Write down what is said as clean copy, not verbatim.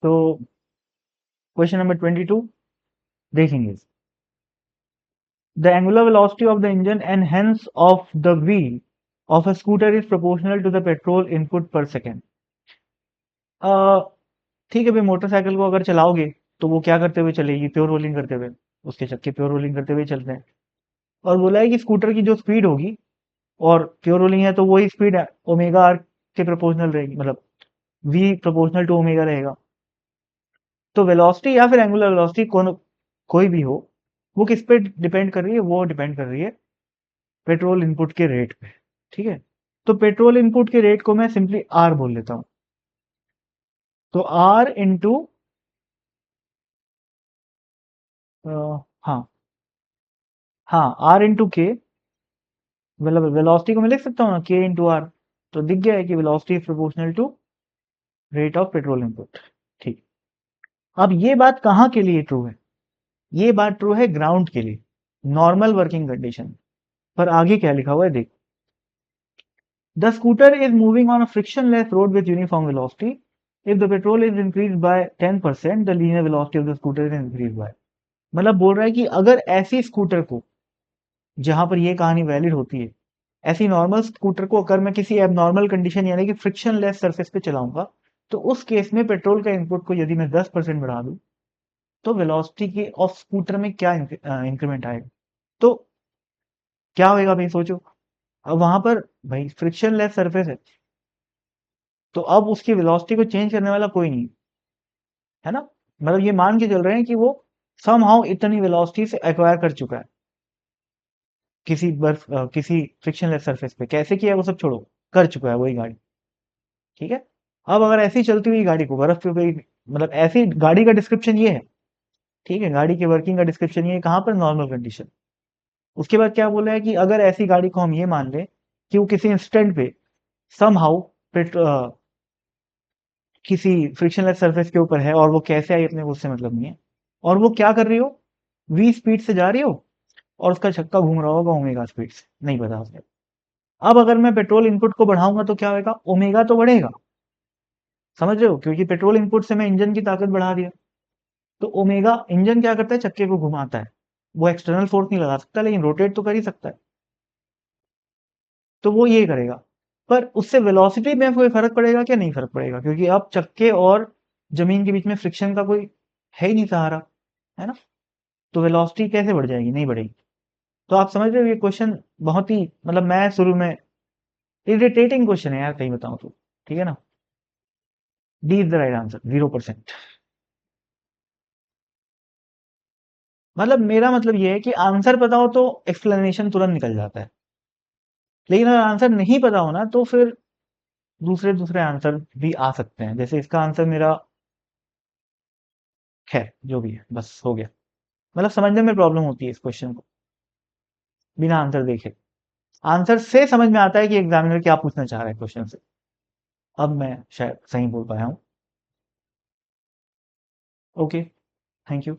तो question number 22 देखेंगे। The angular velocity of the engine and hence of the wheel of a scooter is proportional to the petrol input per second. ठीक है भाई, motorcycle को अगर चलाओगे तो वो क्या करते हुए चलेगी? प्योर रोलिंग करते हुए। उसके चक्के प्योर रोलिंग करते हुए चलते हैं। और बोला है कि स्कूटर की जो स्पीड होगी, और प्योर रोलिंग है तो वही स्पीड ओमेगा आर के प्रोपोर्शनल रहेगी, मतलब v प्रोपोर्शनल टू ओमेगा रहेगा। तो वेलोसिटी या फिर एंगुलर वेलोसिटी कोई भी हो, वो किस पे डिपेंड कर रही है? वो डिपेंड कर रही है पेट्रोल इनपुट के रेट पे। ठीक है, तो पेट्रोल इनपुट के रेट को मैं सिंपली आर बोल लेता हूं। तो आर इंटू, हाँ हाँ, आर इंटू के, मतलब वेलोसिटी को मैं लिख सकता हूँ ना, के इंटू आर। तो दिख गया है कि velocity is proportional to rate of petrol input. ठीक। अब ये बात कहाँ के लिए ट्रू है? ये बात ट्रू है ग्राउंड के लिए, नॉर्मल वर्किंग कंडीशन। पर आगे क्या लिखा हुआ है देख। The scooter is moving on a frictionless road with uniform velocity. If the petrol is increase by 10%, the linear velocity of the scooter is increase by. मतलब बोल रहा है कि अगर ऐसी स्कूटर को, जहां पर ये कहानी वैलिड होती है, ऐसी नॉर्मल स्कूटर को अगर मैं किसी एबनॉर्मल कंडीशन यानी कि फ्रिक्शनलेस सरफेस पे चलाऊंगा, तो उस केस में पेट्रोल का इनपुट को यदि मैं 10% बढ़ा दूं, तो वेलोसिटी के ऑफ स्कूटर में क्या इंक्रीमेंट आएगा? तो क्या होएगा भाई, सोचो। अब वहां पर भाई फ्रिक्शनलेस सरफेस है, तो अब उसकी वेलोसिटी को चेंज करने वाला कोई नहीं, है ना। मतलब ये मान के चल रहे हैं कि वो समहाउ इतनी वेलोसिटी से एक्वायर कर चुका है किसी फ्रिक्शनलेस सरफेस पे। कैसे किया वो सब छोड़ो, कर चुका है वही गाड़ी। ठीक है। अब अगर ऐसी चलती हुई गाड़ी को बर्फ पे कोई, मतलब ऐसी गाड़ी का डिस्क्रिप्शन ये है। ठीक है, गाड़ी के वर्किंग का डिस्क्रिप्शन ये है, कहाँ पर? Normal condition. उसके बाद क्या बोला है कि अगर ऐसी गाड़ी को हम ये मान लें कि वो किसी इंस्टेंट पे समहाउ किसी फ्रिक्शनलेस सरफेस के ऊपर है, और वो कैसे आई अपने को उससे मतलब नहीं है, और वो क्या कर रही हो, v स्पीड से जा रही हो, और उसका छक्का घूम रहा होगा ओमेगा स्पीड से, नहीं पता उसने। अब अगर मैं पेट्रोल इनपुट को बढ़ाऊंगा तो क्या होगा? ओमेगा तो बढ़ेगा, समझ रहे हो, क्योंकि पेट्रोल इनपुट से मैं इंजन की ताकत बढ़ा दिया। तो ओमेगा, इंजन क्या करता है? चक्के को घुमाता है। वो एक्सटर्नल फोर्स नहीं लगा सकता, लेकिन रोटेट तो कर ही सकता है। तो वो ये करेगा। पर उससे वेलोसिटी में कोई फर्क पड़ेगा क्या? नहीं फर्क पड़ेगा, क्योंकि अब चक्के और जमीन के बीच में फ्रिक्शन का कोई है ही नहीं सहारा, है ना। तो वेलोसिटी कैसे बढ़ जाएगी? नहीं बढ़ेगी। तो आप समझ रहे हो, ये क्वेश्चन बहुत ही, मतलब मैं शुरू में, इरिटेटिंग क्वेश्चन है यार, सही बताऊं तो। ठीक है ना। D is the right answer, 0%। मतलब मेरा मतलब ये है कि आंसर पता हो तो एक्सप्लेनेशन तुरंत निकल जाता है, लेकिन अगर आंसर नहीं पता हो ना, तो फिर दूसरे दूसरे आंसर भी आ सकते हैं। जैसे इसका आंसर मेरा, खैर जो भी है, बस हो गया। मतलब समझने में प्रॉब्लम होती है इस क्वेश्चन को बिना आंसर देखे। आंसर से समझ में आता है कि एग्जामिनर क्या पूछना चाह रहा है क्वेश्चन से। अब मैं शायद सही बोल पाया हूँ। Okay, thank you.